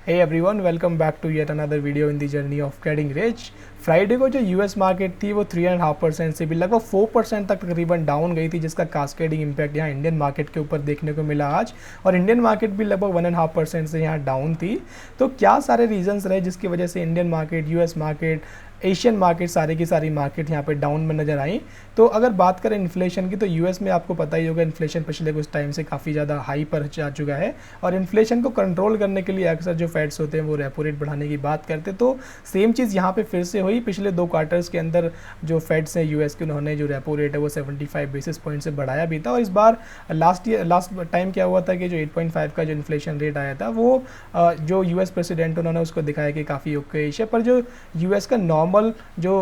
Hey everyone, welcome back to yet another video in the journey of getting rich. Friday को जो US market थी वो 3.5% से भी लगभग 4% तक तकरीबन डाउन गई थी, जिसका कास्केडिंग इम्पैक्ट यहाँ इंडियन मार्केट के ऊपर देखने को मिला आज। और इंडियन मार्केट भी लगभग 1.5% से यहाँ डाउन थी। तो क्या सारे रीजंस रहे जिसकी वजह से Indian market, US market, Asian market, सारी की सारी मार्केट यहाँ पे डाउन में नज़र आई। तो अगर बात करें इन्फ्लेशन की, तो यूएस में आपको पता ही होगा इन्फ्लेशन पिछले कुछ टाइम से काफ़ी ज़्यादा हाई पर जा चुका है। और इन्फ्लेशन को कंट्रोल करने के लिए अक्सर जो फेड्स होते हैं वो रेपो रेट बढ़ाने की बात करते। तो सेम चीज़ यहाँ पे फिर से हुई। पिछले 2 क्वार्टर्स के अंदर जो फेड्स हैं यूएस के, उन्होंने जो रेपो रेट है वो 75 बेसिस पॉइंट से बढ़ाया भी था। और इस बार लास्ट टाइम क्या हुआ था कि जो 8.5 का जो इन्फ्लेशन रेट आया था वो जो यूएस प्रेसिडेंट, उन्होंने उसको दिखाया कि काफ़ी ओके है। पर जो यूएस का नॉर्मल जो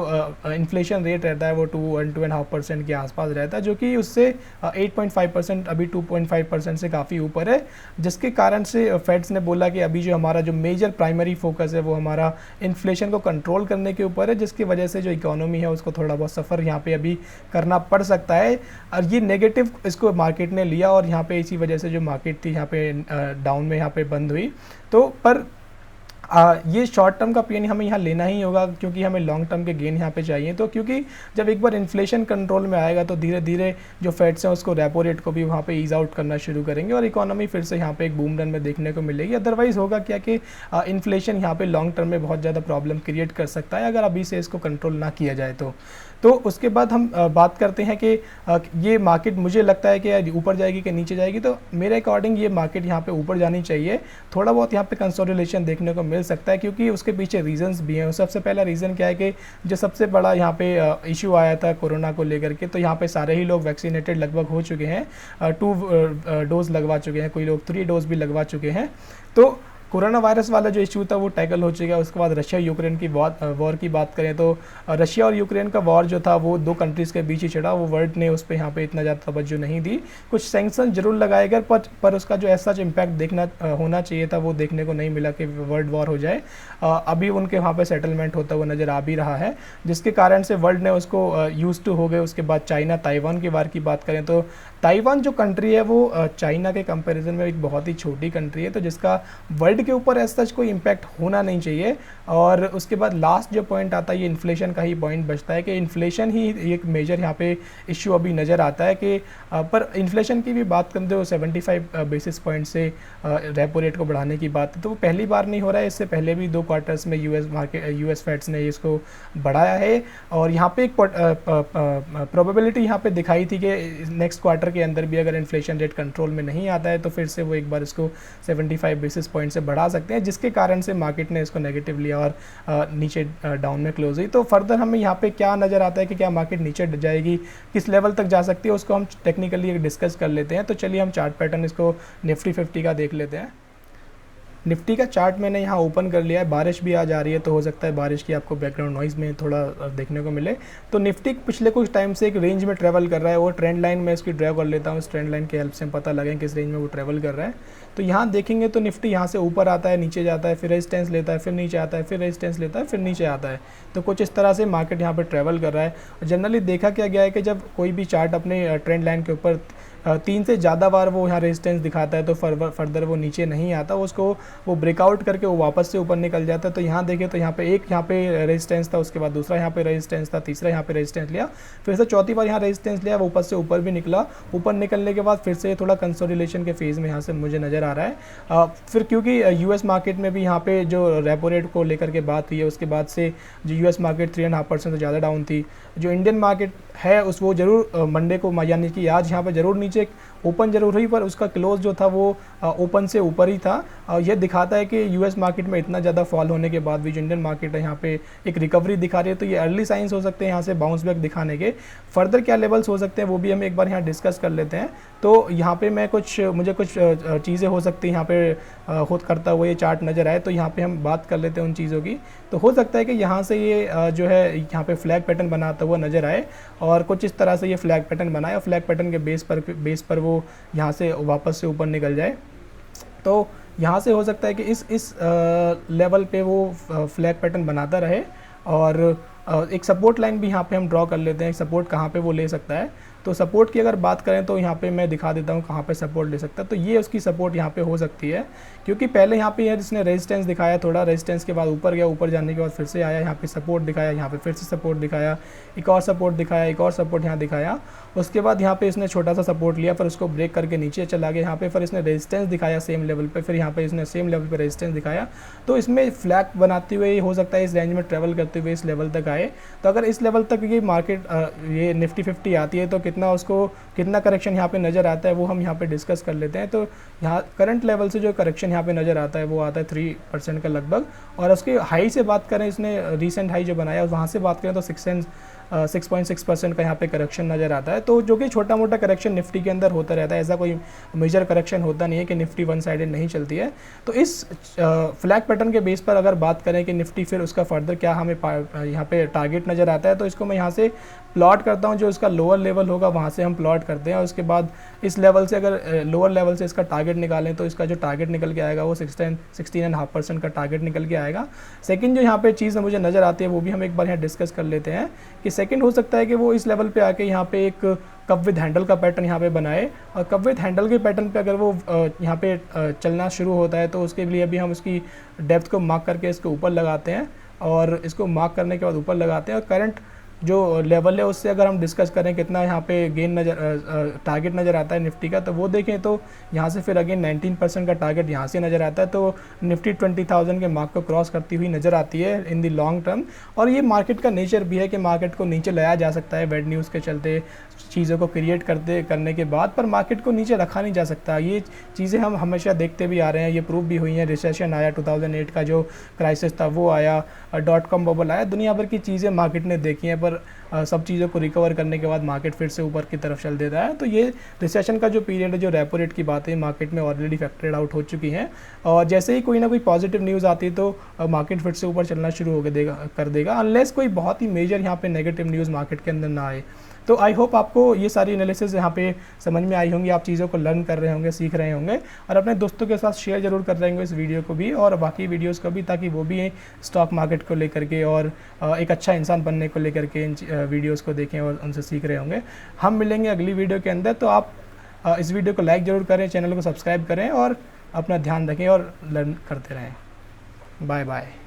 इन्फ्लेशन रेट रहता है वो 2.5% के आसपास रहता है, जो कि उससे 8.5% अभी 2.5% से काफ़ी ऊपर है। जिसके कारण से फेड्स ने बोला कि अभी जो हमारा जो मेजर प्राइमरी फोकस है वो हमारा इन्फ्लेशन को कंट्रोल करने के ऊपर है, जिसकी वजह से जो इकोनॉमी है उसको थोड़ा बहुत सफ़र यहाँ पे अभी करना पड़ सकता है। और ये नेगेटिव इसको मार्केट ने लिया और यहाँ पे इसी वजह से जो मार्केट थी यहाँ पे डाउन में यहाँ पे बंद हुई। तो पर ये शॉर्ट टर्म का पेन हमें यहाँ लेना ही होगा, क्योंकि हमें लॉन्ग टर्म के गेन यहाँ पे चाहिए। तो क्योंकि जब एक बार इन्फ्लेशन कंट्रोल में आएगा तो धीरे धीरे जो फेड्स हैं उसको रेपो रेट को भी वहाँ पे ईज आउट करना शुरू करेंगे और इकोनॉमी फिर से यहाँ पे एक बूम रन में देखने को मिलेगी। अदरवाइज़ होगा क्या कि इन्फ्लेशन यहाँ पे लॉन्ग टर्म में बहुत ज़्यादा प्रॉब्लम क्रिएट कर सकता है अगर अभी से इसको कंट्रोल ना किया जाए तो उसके बाद हम बात करते हैं कि ये मार्केट मुझे लगता है कि ऊपर जाएगी कि नीचे जाएगी। तो मेरे अकॉर्डिंग ये मार्केट यहाँ पे ऊपर जानी चाहिए। थोड़ा बहुत यहाँ पे कंसोलिडेशन देखने को मिल सकता है, क्योंकि उसके पीछे रीजंस भी हैं। सबसे पहला रीज़न क्या है कि जो सबसे बड़ा यहाँ पे इशू आया था कोरोना को लेकर के, तो यहाँ पे सारे ही लोग वैक्सीनेटेड लगभग हो चुके हैं, 2 डोज लगवा चुके हैं, कोई लोग 3 डोज भी लगवा चुके हैं। तो कोरोना वायरस वाला जो इशू था वो टैकल हो चुका है। उसके बाद रशिया यूक्रेन की वॉर की बात करें तो रशिया और यूक्रेन का वॉर जो था वो 2 कंट्रीज़ के बीच ही चढ़ा। वो वर्ल्ड ने उस पर यहाँ पे इतना ज़्यादा तवज्जो नहीं दी। कुछ सैंक्शन जरूर लगाए गए, पर उसका जो ऐसा इम्पैक्ट देखना होना चाहिए था वो देखने को नहीं मिला कि वर्ल्ड वॉर हो जाए। अभी उनके वहाँ पर सेटलमेंट होता हुआ नज़र आ भी रहा है, जिसके कारण से वर्ल्ड ने उसको यूज टू हो गए। उसके बाद चाइना ताइवान की वार की बात करें तो ताइवान जो कंट्री है वो चाइना के कंपैरिजन में एक बहुत ही छोटी कंट्री है, तो जिसका वर्ल्ड के ऊपर ऐसा सच कोई इम्पैक्ट होना नहीं चाहिए। और उसके बाद लास्ट जो पॉइंट आता है ये इन्फ्लेशन का ही पॉइंट बचता है कि इन्फ्लेशन ही एक मेजर यहाँ पे इश्यू अभी नज़र आता है कि पर इन्फ्लेशन की भी बात करें तो 75 बेसिस पॉइंट से रेपो रेट को बढ़ाने की बात है, तो वो पहली बार नहीं हो रहा है। इससे पहले भी 2 क्वार्टर्स में यूएस फेड्स ने इसको बढ़ाया है। और यहाँ पे एक प्रोबेबिलिटी यहाँ पे दिखाई थी कि नेक्स्ट क्वार्टर के अंदर भी अगर इन्फ्लेशन रेट कंट्रोल में नहीं आता है तो फिर से वो एक बार इसको 75 बेसिस पॉइंट से बढ़ा सकते हैं, जिसके कारण से मार्केट ने इसको नेगेटिव लिया और नीचे डाउन में क्लोज हुई। तो फर्दर हमें यहाँ पे क्या नज़र आता है कि क्या मार्केट नीचे जाएगी, किस लेवल तक जा सकती है, उसको हम टेक्निकली डिस्कस कर लेते हैं। तो चलिए हम चार्ट पैटर्न इसको निफ्टी 50 का देख लेते हैं। निफ्टी का चार्ट मैंने यहाँ ओपन कर लिया है। बारिश भी आज आ रही है तो हो सकता है बारिश की आपको बैकग्राउंड नॉइज़ में थोड़ा देखने को मिले। तो निफ्टी पिछले कुछ टाइम से एक रेंज में ट्रैवल कर रहा है। वो ट्रेंड लाइन में इसकी ड्रैग कर लेता हूँ, इस ट्रेंड लाइन की हेल्प से पता लगे किस रेंज में वो ट्रैवल कर रहा है। तो यहाँ देखेंगे तो निफ्टी यहाँ से ऊपर आता है, नीचे जाता है, फिर रेजिस्टेंस लेता है, फिर नीचे आता है, फिर रेजिस्टेंस लेता है, फिर नीचे आता है। तो कुछ इस तरह से मार्केट यहाँ पर ट्रैवल कर रहा है। जनरली देखा क्या गया है कि जब कोई भी चार्ट अपने ट्रेंड लाइन के ऊपर 3 से ज़्यादा बार वो यहाँ रेजिस्टेंस दिखाता है तो फर्दर वो नीचे नहीं आता, उसको वो ब्रेकआउट करके वो वापस से ऊपर निकल जाता है। तो यहाँ देखें तो यहाँ पे रेजिस्टेंस था, उसके बाद दूसरा यहाँ पे रेजिस्टेंस था, तीसरा यहाँ पे रेजिस्टेंस लिया, फिर से चौथी बार यहाँ रेजिस्टेंस लिया, वो ऊपर से ऊपर भी निकला। ऊपर निकलने के बाद फिर से थोड़ा कंसोलिडेशन के फेज़ में यहाँ से मुझे नज़र आ रहा है। फिर क्योंकि यूएस मार्केट में भी यहाँ पे जो रेपो रेट को लेकर के बात हुई है, उसके बाद से जो यूएस मार्केट 3.5% से ज़्यादा डाउन थी। जो इंडियन मार्केट है वो ज़रूर मंडे को, यानी कि आज यहाँ पर ज़रूर नीचे ओपन जरूर हुई, पर उसका क्लोज जो था वो ओपन से ऊपर ही था। यह दिखाता है कि यूएस मार्केट में इतना ज़्यादा फॉल होने के बाद भी जो इंडियन मार्केट है यहाँ पे एक रिकवरी दिखा रही है। तो ये अर्ली साइंस हो सकते हैं यहाँ से बाउंस बैक दिखाने के। फर्दर क्या लेवल्स हो सकते हैं वो भी हम एक बार यहाँ डिस्कस कर लेते हैं। तो यहाँ पे मुझे कुछ चीज़ें हो सकती हैं यहाँ पे खुद करता हुआ ये चार्ट नज़र आए, तो यहाँ पे हम बात कर लेते हैं उन चीज़ों की। तो हो सकता है कि यहाँ से ये जो है यहाँ पे फ्लैग पैटर्न बनाता हुआ नज़र आए और कुछ इस तरह से ये फ्लैग पैटर्न बनाए और फ्लैग पैटर्न के बेस पर वो यहाँ से वापस से ऊपर निकल जाए। तो यहाँ से हो सकता है कि इस लेवल पे वो फ्लैग पैटर्न बनाता रहे। और एक सपोर्ट लाइन भी यहाँ पे हम ड्रॉ कर लेते हैं, सपोर्ट कहाँ पे वो ले सकता है। तो सपोर्ट की अगर बात करें तो यहाँ पे मैं दिखा देता हूँ कहाँ पे सपोर्ट ले सकता है। तो ये उसकी सपोर्ट यहाँ पे हो सकती है, क्योंकि पहले यहाँ पे इसने रेजिस्टेंस दिखाया, थोड़ा रेजिस्टेंस के बाद ऊपर गया, ऊपर जाने के बाद फिर से आया, यहाँ पे सपोर्ट दिखाया, यहाँ पे फिर से सपोर्ट दिखाया, एक और सपोर्ट दिखाया, एक और सपोर्ट यहाँ दिखाया। उसके बाद यहाँ पे इसने छोटा सा सपोर्ट लिया, फिर उसको ब्रेक करके नीचे चला गया, यहाँ पे फिर इसने रेजिस्टेंस दिखाया सेम लेवल पे, फिर यहाँ पे इसने सेम लेवल पे रेजिस्टेंस दिखाया। तो इसमें फ्लैग बनाते हुए हो सकता है इस रेंज में ट्रेवल करते हुए इस लेवल तक आए। तो अगर इस लेवल तक ये मार्केट ये निफ्टी 50 आती है तो कितना करेक्शन यहाँ पे नज़र आता है वो हम यहाँ पे डिस्कस कर लेते हैं। तो यहाँ करंट लेवल से जो करेक्शन यहाँ पे नज़र आता है वो आता है 3% का लगभग। और उसके हाई से बात करें, इसने रीसेंट हाई जो बनाया वहाँ से बात करें तो 6.6% का यहाँ पे करेक्शन नज़र आता है। तो जो कि छोटा मोटा करेक्शन निफ्टी के अंदर होता रहता है, ऐसा कोई मेजर करेक्शन होता नहीं है कि निफ्टी वन साइडेड नहीं चलती है। तो इस फ्लैग पैटर्न के बेस पर अगर बात करें कि निफ्टी फिर उसका फर्दर क्या हमें यहाँ पे टारगेट नज़र आता है, तो इसको मैं यहाँ से प्लॉट करता हूँ, जो इसका लोअर लेवल होगा वहाँ से हम प्लॉट करते हैं। और उसके बाद इस लेवल से अगर लोअर लेवल से इसका टारगेट निकालें तो इसका जो टारगेट निकल के आएगा वो 16.5% का टारगेट निकल के आएगा। सेकंड जो यहाँ पे चीज़ मुझे नज़र आती है वो भी हम एक बार यहाँ डिस्कस कर लेते हैं कि सेकंड हो सकता है कि वो इस लेवल पे आके यहाँ पे एक कप विद हैंडल का पैटर्न यहाँ पे बनाए। और कप विद हैंडल के पैटर्न पे अगर वो यहाँ पे चलना शुरू होता है तो उसके लिए भी हम उसकी डेप्थ को मार्क करके इसके ऊपर लगाते हैं, और इसको मार्क करने के बाद ऊपर लगाते हैं। और करंट जो लेवल है उससे अगर हम डिस्कस करें कितना यहाँ पे गेन टारगेट नज़र आता है निफ्टी का, तो वो देखें तो यहाँ से फिर अगेन 19% का टारगेट यहाँ से नज़र आता है। तो निफ्टी 20,000 के मार्क को क्रॉस करती हुई नज़र आती है इन दी लॉन्ग टर्म। और ये मार्केट का नेचर भी है कि मार्केट को नीचे लाया जा सकता है बैड न्यूज़ के चलते, चीज़ों को क्रिएट करने के बाद, पर मार्केट को नीचे रखा नहीं जा सकता। ये चीज़ें हम हमेशा देखते भी आ रहे हैं, ये प्रूव भी हुई हैं। रिसेशन आया, 2008 का जो क्राइसिस था वो आया, .com बबल आया, दुनिया भर की चीज़ें मार्केट ने देखी हैं, पर सब चीज़ों को रिकवर करने के बाद मार्केट फिर से ऊपर की तरफ चल देता है। तो ये रिसेशन का जो पीरियड है, जो रेपो रेट की बातें मार्केट में ऑलरेडी फैक्टरेड आउट हो चुकी हैं, और जैसे ही कोई ना कोई पॉजिटिव न्यूज़ आती है तो मार्केट फिर से ऊपर चलना शुरू कर देगा, अनलेस कोई बहुत ही मेजर यहाँ पे नेगेटिव न्यूज़ मार्केट के अंदर ना आए। तो आई होप आपको ये सारी एनालिसिस यहाँ पे समझ में आई होंगी, आप चीज़ों को लर्न कर रहे होंगे, सीख रहे होंगे, और अपने दोस्तों के साथ शेयर जरूर कर रहे होंगे इस वीडियो को भी और बाकी वीडियोस को भी, ताकि वो भी स्टॉक मार्केट को लेकर के और एक अच्छा इंसान बनने को लेकर के इन वीडियोस को देखें और उनसे सीख रहे होंगे। हम मिलेंगे अगली वीडियो के अंदर, तो आप इस वीडियो को लाइक ज़रूर करें, चैनल को सब्सक्राइब करें और अपना ध्यान रखें और लर्न करते रहें। Bye bye.